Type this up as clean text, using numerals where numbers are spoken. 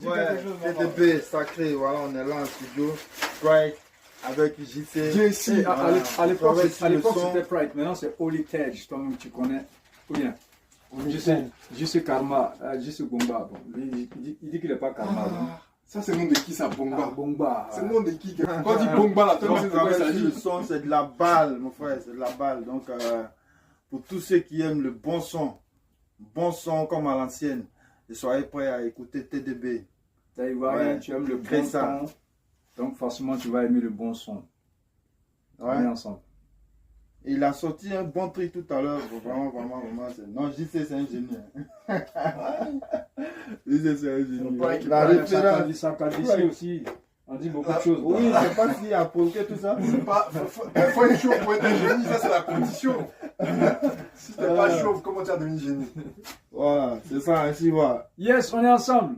Ouais, TDB, sacré, voilà, on est là en studio. Pride avec JC. JC, à l'époque son. c'était Pride, maintenant c'est Holy Tej, toi-même tu connais. Ou bien JC Karma, JC Bomba. Bon, il dit qu'il n'est pas Karma. Ça, c'est le nom de qui ça, Bomba? Bomba. C'est le nom de qui? Quand on dit Bomba, là, toi, c'est de quoi il s'agit? Le son, c'est de la balle, mon frère, c'est de la balle. Donc, pour tous ceux qui aiment le bon son comme à l'ancienne, soyez prêts à écouter TDB. Ouais, tu aimes le bon son, donc forcément tu vas aimer le bon son. Ouais. On est ensemble. Il a sorti un bon truc tout à l'heure, vraiment. Non, JC, c'est un génie. JC, c'est un génie. La référence. Ça ici aussi. On dit beaucoup de choses. Oui, je sais pas s'il a provoqué tout ça. Faut être chauve pour être un génie, ça c'est la condition. Si t'es pas chauve, comment tu as devenu génie? Voilà, c'est ça, ainsi, voilà. Yes, on est ensemble.